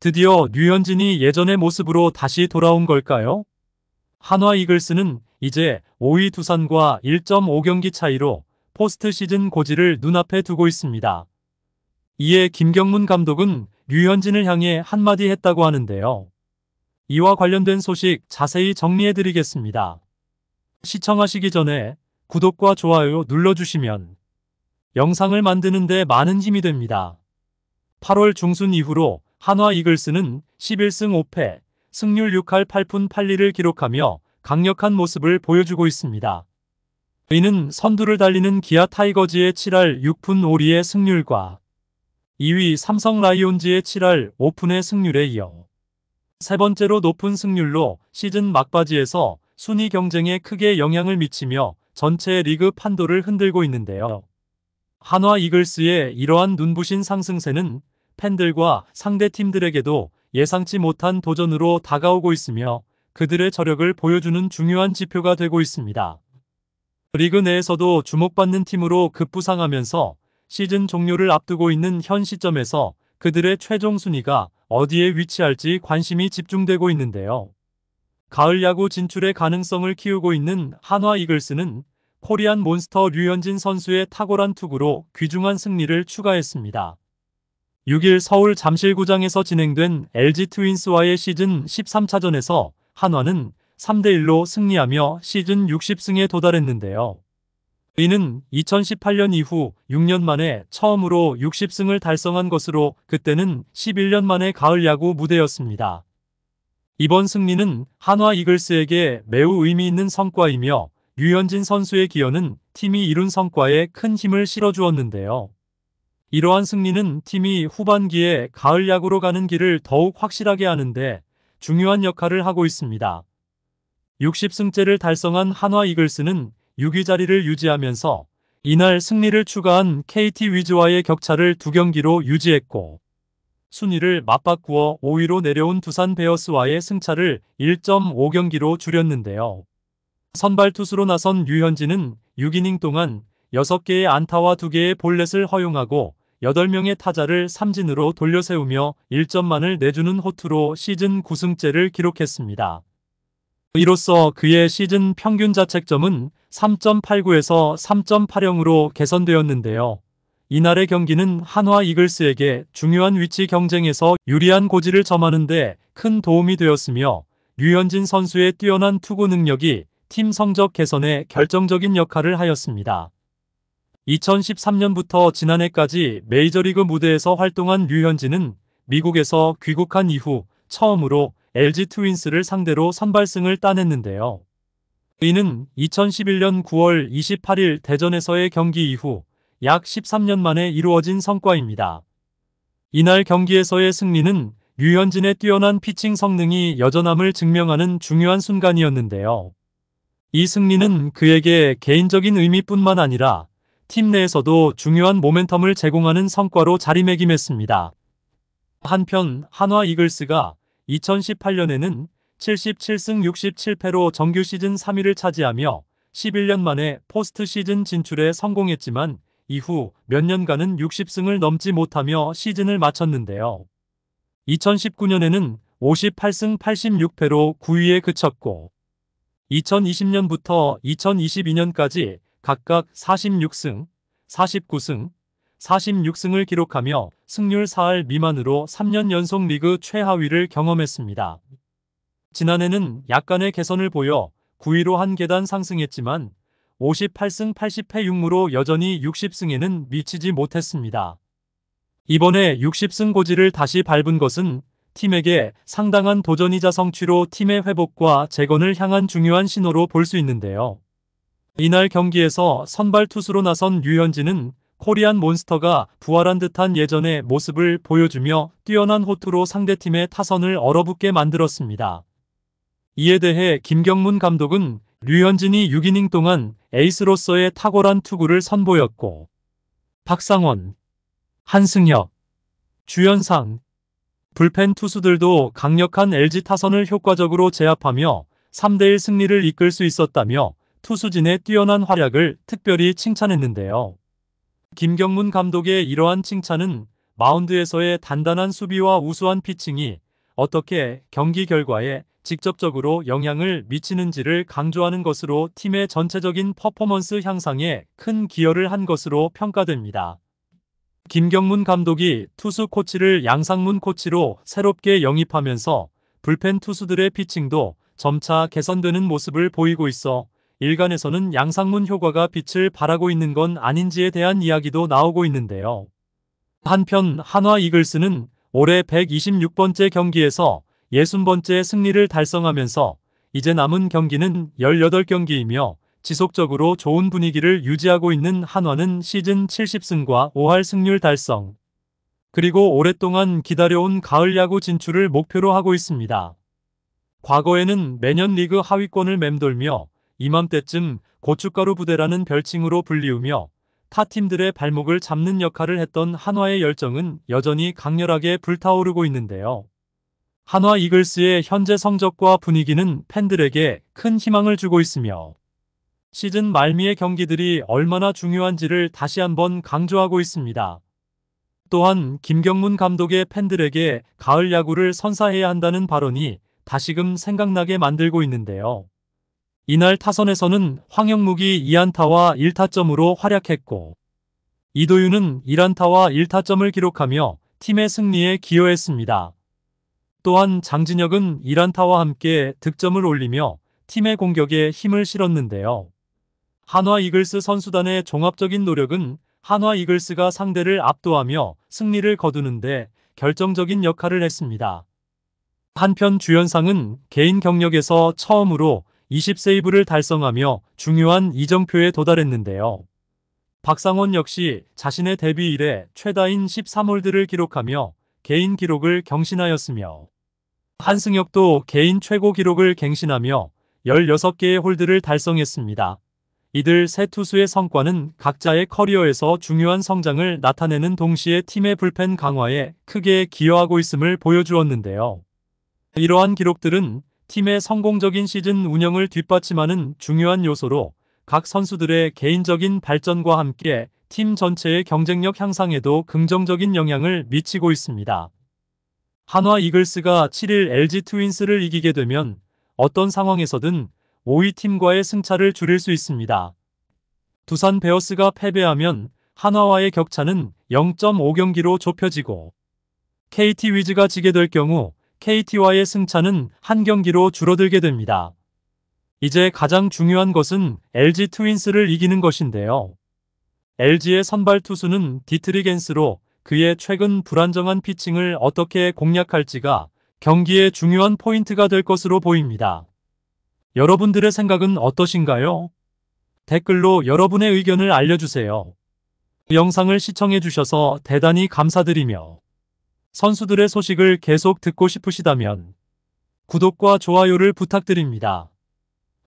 드디어 류현진이 예전의 모습으로 다시 돌아온 걸까요? 한화 이글스는 이제 5위 두산과 1.5경기 차이로 포스트 시즌 고지를 눈앞에 두고 있습니다. 이에 김경문 감독은 류현진을 향해 한마디 했다고 하는데요. 이와 관련된 소식 자세히 정리해드리겠습니다. 시청하시기 전에 구독과 좋아요 눌러주시면 영상을 만드는 데 많은 힘이 됩니다. 8월 중순 이후로 한화 이글스는 11승 5패, 승률 6할 8푼 8리를 기록하며 강력한 모습을 보여주고 있습니다. 이는 선두를 달리는 기아 타이거즈의 7할 6푼 5리의 승률과 2위 삼성 라이온즈의 7할 5푼의 승률에 이어 세 번째로 높은 승률로 시즌 막바지에서 순위 경쟁에 크게 영향을 미치며 전체 리그 판도를 흔들고 있는데요. 한화 이글스의 이러한 눈부신 상승세는 팬들과 상대 팀들에게도 예상치 못한 도전으로 다가오고 있으며 그들의 저력을 보여주는 중요한 지표가 되고 있습니다. 리그 내에서도 주목받는 팀으로 급부상하면서 시즌 종료를 앞두고 있는 현 시점에서 그들의 최종 순위가 어디에 위치할지 관심이 집중되고 있는데요. 가을 야구 진출의 가능성을 키우고 있는 한화 이글스는 코리안 몬스터 류현진 선수의 탁월한 투구로 귀중한 승리를 추가했습니다. 6일 서울 잠실구장에서 진행된 LG 트윈스와의 시즌 13차전에서 한화는 3대1로 승리하며 시즌 60승에 도달했는데요. 이는 2018년 이후 6년 만에 처음으로 60승을 달성한 것으로 그때는 11년 만의 가을 야구 무대였습니다. 이번 승리는 한화 이글스에게 매우 의미 있는 성과이며 류현진 선수의 기여는 팀이 이룬 성과에 큰 힘을 실어주었는데요. 이러한 승리는 팀이 후반기에 가을 야구로 가는 길을 더욱 확실하게 하는데 중요한 역할을 하고 있습니다. 60승째를 달성한 한화 이글스는 6위 자리를 유지하면서 이날 승리를 추가한 KT 위즈와의 격차를 2경기로 유지했고 순위를 맞바꾸어 5위로 내려온 두산 베어스와의 승차를 1.5경기로 줄였는데요. 선발 투수로 나선 류현진은 6이닝 동안 6개의 안타와 2개의 볼넷을 허용하고 8명의 타자를 삼진으로 돌려세우며 1점만을 내주는 호투로 시즌 9승째를 기록했습니다. 이로써 그의 시즌 평균 자책점은 3.89에서 3.80으로 개선되었는데요. 이날의 경기는 한화 이글스에게 중요한 위치 경쟁에서 유리한 고지를 점하는 데 큰 도움이 되었으며 류현진 선수의 뛰어난 투구 능력이 팀 성적 개선에 결정적인 역할을 하였습니다. 2013년부터 지난해까지 메이저리그 무대에서 활동한 류현진은 미국에서 귀국한 이후 처음으로 LG 트윈스를 상대로 선발승을 따냈는데요. 이는 2011년 9월 28일 대전에서의 경기 이후 약 13년 만에 이루어진 성과입니다. 이날 경기에서의 승리는 류현진의 뛰어난 피칭 성능이 여전함을 증명하는 중요한 순간이었는데요. 이 승리는 그에게 개인적인 의미뿐만 아니라 팀 내에서도 중요한 모멘텀을 제공하는 성과로 자리매김했습니다. 한편 한화 이글스가 2018년에는 77승 67패로 정규 시즌 3위를 차지하며 11년 만에 포스트 시즌 진출에 성공했지만 이후 몇 년간은 60승을 넘지 못하며 시즌을 마쳤는데요. 2019년에는 58승 86패로 9위에 그쳤고 2020년부터 2022년까지 각각 46승, 49승, 46승을 기록하며 승률 4할 미만으로 3년 연속 리그 최하위를 경험했습니다. 지난해는 약간의 개선을 보여 9위로 한 계단 상승했지만 58승 80패 6무로 여전히 60승에는 미치지 못했습니다. 이번에 60승 고지를 다시 밟은 것은 팀에게 상당한 도전이자 성취로 팀의 회복과 재건을 향한 중요한 신호로 볼 수 있는데요. 이날 경기에서 선발 투수로 나선 류현진은 코리안 몬스터가 부활한 듯한 예전의 모습을 보여주며 뛰어난 호투로 상대팀의 타선을 얼어붙게 만들었습니다. 이에 대해 김경문 감독은 류현진이 6이닝 동안 에이스로서의 탁월한 투구를 선보였고 박상원, 한승혁, 주연상, 불펜 투수들도 강력한 LG 타선을 효과적으로 제압하며 3대1 승리를 이끌 수 있었다며 투수진의 뛰어난 활약을 특별히 칭찬했는데요. 김경문 감독의 이러한 칭찬은 마운드에서의 단단한 수비와 우수한 피칭이 어떻게 경기 결과에 직접적으로 영향을 미치는지를 강조하는 것으로 팀의 전체적인 퍼포먼스 향상에 큰 기여를 한 것으로 평가됩니다. 김경문 감독이 투수 코치를 양상문 코치로 새롭게 영입하면서 불펜 투수들의 피칭도 점차 개선되는 모습을 보이고 있어 일간에서는 양상문 효과가 빛을 발하고 있는 건 아닌지에 대한 이야기도 나오고 있는데요. 한편 한화 이글스는 올해 126번째 경기에서 60번째 승리를 달성하면서 이제 남은 경기는 18경기이며 지속적으로 좋은 분위기를 유지하고 있는 한화는 시즌 70승과 5할 승률 달성, 그리고 오랫동안 기다려온 가을 야구 진출을 목표로 하고 있습니다. 과거에는 매년 리그 하위권을 맴돌며 이맘때쯤 고춧가루 부대라는 별칭으로 불리우며 타 팀들의 발목을 잡는 역할을 했던 한화의 열정은 여전히 강렬하게 불타오르고 있는데요. 한화 이글스의 현재 성적과 분위기는 팬들에게 큰 희망을 주고 있으며 시즌 말미의 경기들이 얼마나 중요한지를 다시 한번 강조하고 있습니다. 또한 김경문 감독의 팬들에게 가을 야구를 선사해야 한다는 발언이 다시금 생각나게 만들고 있는데요. 이날 타선에서는 황영묵이 2안타와 1타점으로 활약했고 이도윤은 1안타와 1타점을 기록하며 팀의 승리에 기여했습니다. 또한 장진혁은 1안타와 함께 득점을 올리며 팀의 공격에 힘을 실었는데요. 한화 이글스 선수단의 종합적인 노력은 한화 이글스가 상대를 압도하며 승리를 거두는데 결정적인 역할을 했습니다. 한편 주연상은 개인 경력에서 처음으로 20세이브를 달성하며 중요한 이정표에 도달했는데요. 박상원 역시 자신의 데뷔 이래 최다인 13홀드를 기록하며 개인 기록을 경신하였으며 한승혁도 개인 최고 기록을 갱신하며 16개의 홀드를 달성했습니다. 이들 세 투수의 성과는 각자의 커리어에서 중요한 성장을 나타내는 동시에 팀의 불펜 강화에 크게 기여하고 있음을 보여주었는데요. 이러한 기록들은 팀의 성공적인 시즌 운영을 뒷받침하는 중요한 요소로 각 선수들의 개인적인 발전과 함께 팀 전체의 경쟁력 향상에도 긍정적인 영향을 미치고 있습니다. 한화 이글스가 7일 LG 트윈스를 이기게 되면 어떤 상황에서든 5위 팀과의 승차를 줄일 수 있습니다. 두산 베어스가 패배하면 한화와의 격차는 0.5경기로 좁혀지고 KT 위즈가 지게 될 경우 KT와의 승차는 1경기로 줄어들게 됩니다. 이제 가장 중요한 것은 LG 트윈스를 이기는 것인데요. LG의 선발 투수는 디트리 겐스로 그의 최근 불안정한 피칭을 어떻게 공략할지가 경기의 중요한 포인트가 될 것으로 보입니다. 여러분들의 생각은 어떠신가요? 댓글로 여러분의 의견을 알려주세요. 영상을 시청해주셔서 대단히 감사드리며 선수들의 소식을 계속 듣고 싶으시다면 구독과 좋아요를 부탁드립니다.